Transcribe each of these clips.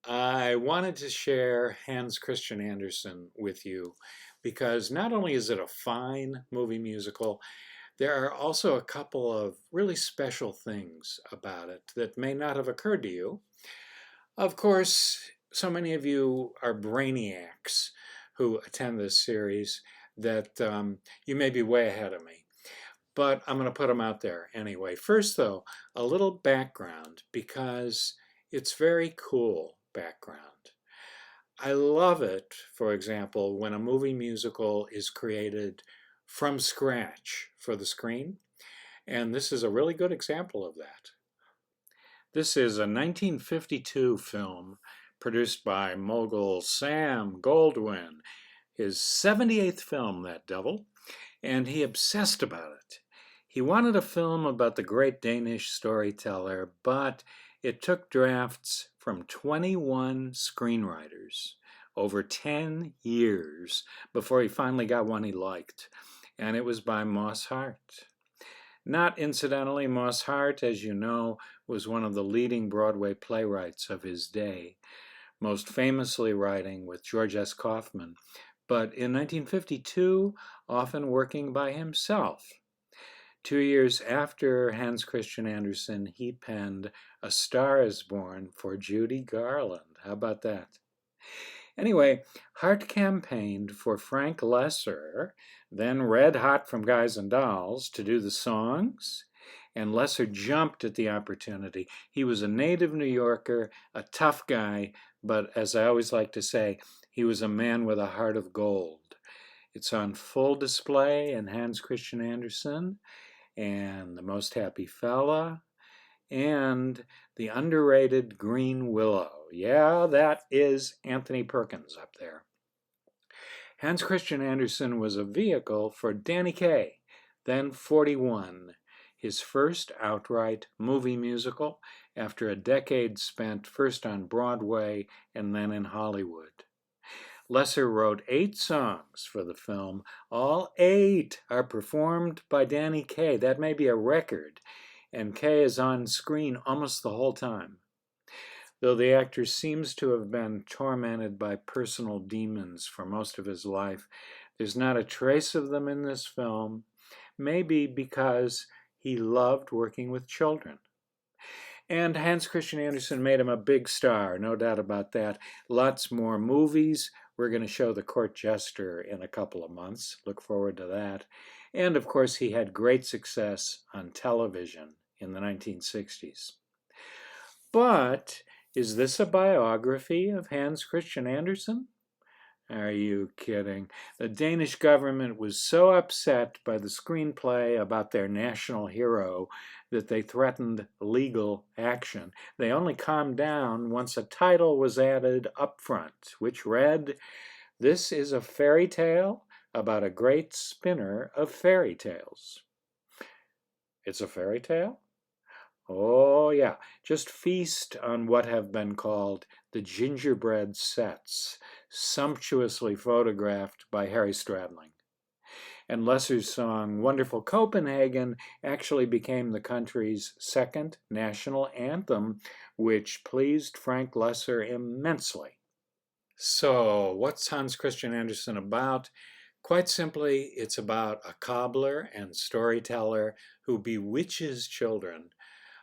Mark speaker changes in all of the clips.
Speaker 1: I wanted to share Hans Christian Andersen with you because not only is it a fine movie musical, there are also a couple of really special things about it that may not have occurred to you. Of course, so many of you are brainiacs who attend this series that you may be way ahead of me. But I'm going to put them out there anyway. First, though, a little background because it's very cool background. I love it, for example, when a movie musical is created from scratch for the screen, and this is a really good example of that. This is a 1952 film produced by mogul Sam Goldwyn, his 78th film, that devil, and he obsessed about it. He wanted a film about the great Danish storyteller, but it took drafts from 21 screenwriters over 10 years before he finally got one he liked, and it was by Moss Hart. Not incidentally, Moss Hart, as you know, was one of the leading Broadway playwrights of his day, most famously writing with George S. Kaufman, but in 1952, often working by himself. 2 years after Hans Christian Andersen, he penned A Star is Born for Judy Garland. How about that? Anyway, Hart campaigned for Frank Loesser, then red hot from Guys and Dolls, to do the songs, and Loesser jumped at the opportunity. He was a native New Yorker, a tough guy, but as I always like to say, he was a man with a heart of gold. It's on full display in Hans Christian Andersen and The Most Happy Fella and The Underrated Green Willow. Yeah, that is Anthony Perkins up there. Hans Christian Andersen was a vehicle for Danny Kaye, then 41, his first outright movie musical after a decade spent first on Broadway and then in Hollywood. Loesser wrote 8 songs for the film. All 8 are performed by Danny Kaye. That may be a record, and Kaye is on screen almost the whole time. Though the actor seems to have been tormented by personal demons for most of his life, there's not a trace of them in this film, maybe because he loved working with children. And Hans Christian Andersen made him a big star, no doubt about that. Lots more movies. We're going to show The Court Jester in a couple of months. Look forward to that. And of course, he had great success on television in the 1960s. But is this a biography of Hans Christian Andersen? Are you kidding? The Danish government was so upset by the screenplay about their national hero that they threatened legal action. They only calmed down once a title was added up front, which read, "This is a fairy tale about a great spinner of fairy tales." It's a fairy tale? Oh, yeah. Just feast on what have been called the gingerbread sets, sumptuously photographed by Harry Stradling. And Loesser's song Wonderful Copenhagen actually became the country's second national anthem, which pleased Frank Loesser immensely. So, what's Hans Christian Andersen about? Quite simply, it's about a cobbler and storyteller who bewitches children,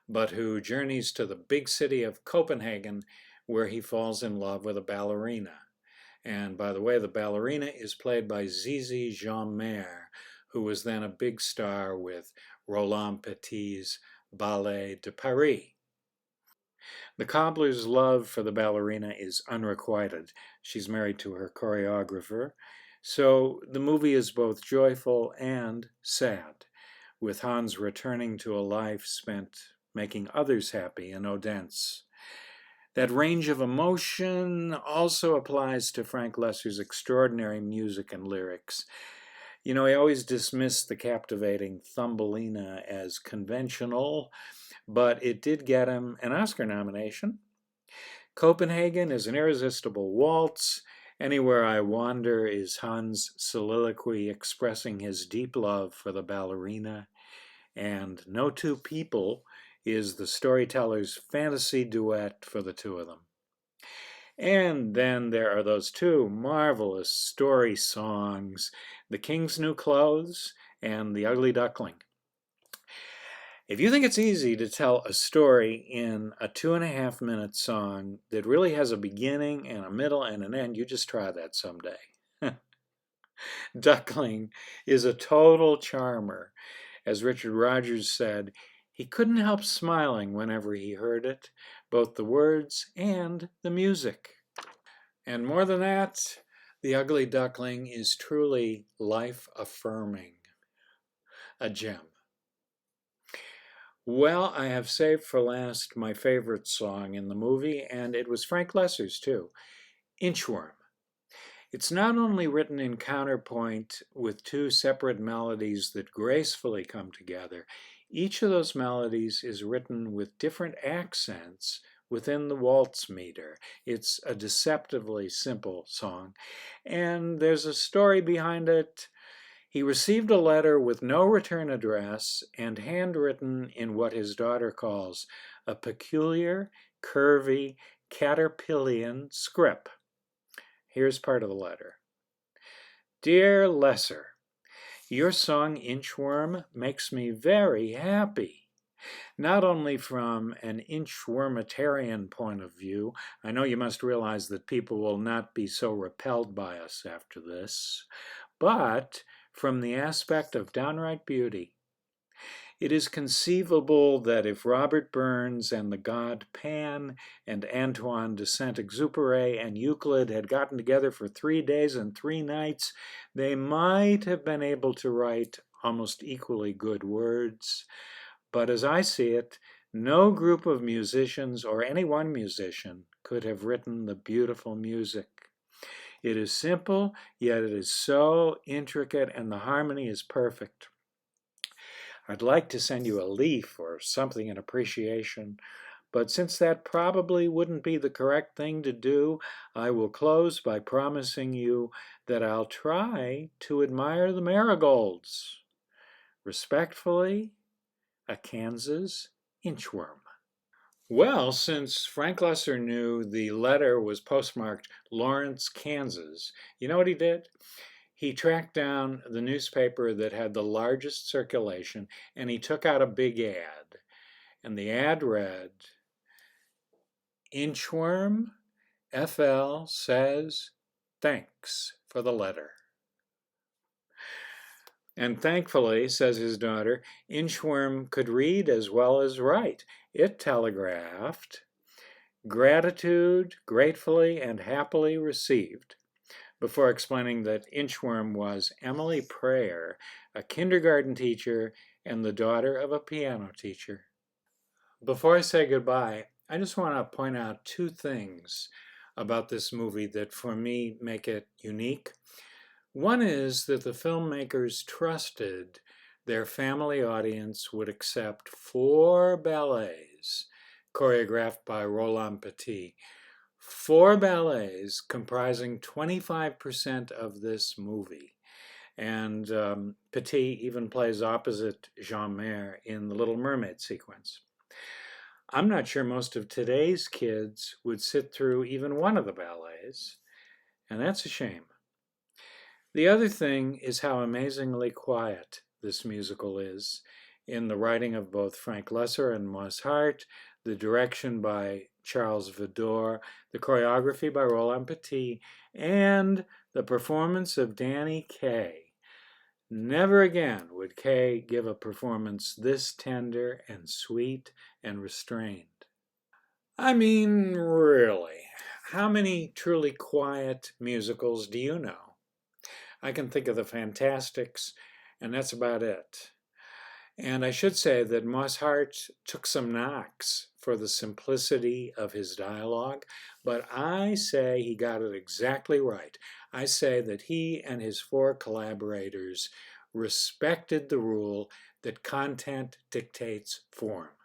Speaker 1: but who journeys to the big city of Copenhagen, where he falls in love with a ballerina. And by the way, the ballerina is played by Zizi Jeanmaire, who was then a big star with Roland Petit's Ballet de Paris. The cobbler's love for the ballerina is unrequited. She's married to her choreographer. So the movie is both joyful and sad, with Hans returning to a life spent making others happy in Odense. That range of emotion also applies to Frank Loesser's extraordinary music and lyrics. You know, he always dismissed the captivating Thumbelina as conventional, but it did get him an Oscar nomination. Copenhagen is an irresistible waltz. Anywhere I Wander is Hans' soliloquy expressing his deep love for the ballerina. And No Two People is the storyteller's fantasy duet for the two of them. And then there are those two marvelous story songs, The King's New Clothes and The Ugly Duckling. If you think it's easy to tell a story in a 2.5 minute song that really has a beginning and a middle and an end, you just try that someday. Duckling is a total charmer. As Richard Rodgers said, he couldn't help smiling whenever he heard it, both the words and the music. And more than that, The Ugly Duckling is truly life-affirming, a gem. Well, I have saved for last my favorite song in the movie, and it was Frank Loesser's too, Inchworm. It's not only written in counterpoint with two separate melodies that gracefully come together, each of those melodies is written with different accents within the waltz meter. It's a deceptively simple song, and there's a story behind it. He received a letter with no return address and handwritten in what his daughter calls a peculiar, curvy, caterpillian script. Here's part of the letter. Dear Loesser, your song Inchworm makes me very happy. Not only from an inchwormitarian point of view, I know you must realize that people will not be so repelled by us after this, but from the aspect of downright beauty. It is conceivable that if Robert Burns and the god Pan and Antoine de Saint-Exupéry and Euclid had gotten together for 3 days and 3 nights, they might have been able to write almost equally good words. But as I see it, no group of musicians or any one musician could have written the beautiful music. It is simple, yet it is so intricate, and the harmony is perfect. I'd like to send you a leaf or something in appreciation, but since that probably wouldn't be the correct thing to do, I will close by promising you that I'll try to admire the marigolds. Respectfully, a Kansas inchworm. Well, since Frank Loesser knew the letter was postmarked Lawrence, Kansas, you know what he did? He tracked down the newspaper that had the largest circulation, and he took out a big ad. And the ad read, Inchworm FL says thanks for the letter. And thankfully, says his daughter, Inchworm could read as well as write. It telegraphed, gratitude gratefully and happily received, before explaining that Inchworm was Emily Prayer, a kindergarten teacher and the daughter of a piano teacher. Before I say goodbye, I just want to point out 2 things about this movie that for me make it unique. One is that the filmmakers trusted their family audience would accept 4 ballets choreographed by Roland Petit. 4 ballets comprising 25% of this movie. And Petit even plays opposite Jean Maire in the Little Mermaid sequence. I'm not sure most of today's kids would sit through even one of the ballets, and that's a shame. The other thing is how amazingly quiet this musical is. In the writing of both Frank Loesser and Moss Hart, the direction by Charles Vidor, the choreography by Roland Petit, and the performance of Danny Kaye. Never again would Kaye give a performance this tender and sweet and restrained. I mean, really, how many truly quiet musicals do you know? I can think of the Fantastics, and that's about it. And I should say that Moss Hart took some knocks for the simplicity of his dialogue, but I say he got it exactly right. I say that he and his 4 collaborators respected the rule that content dictates form,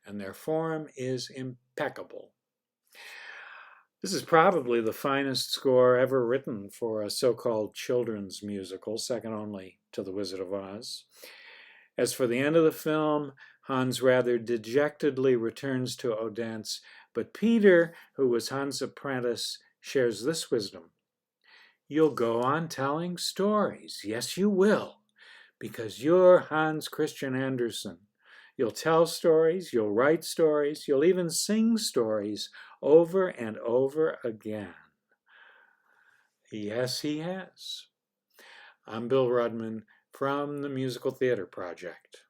Speaker 1: and their form is impeccable. This is probably the finest score ever written for a so-called children's musical, second only to The Wizard of Oz. As for the end of the film, Hans rather dejectedly returns to Odense, But Peter, who was Hans' apprentice, shares this wisdom. You'll go on telling stories. Yes, you will, because you're Hans Christian Andersen. You'll tell stories, you'll write stories, you'll even sing stories over and over again. Yes, he has. I'm Bill Rudman from the Musical Theater Project.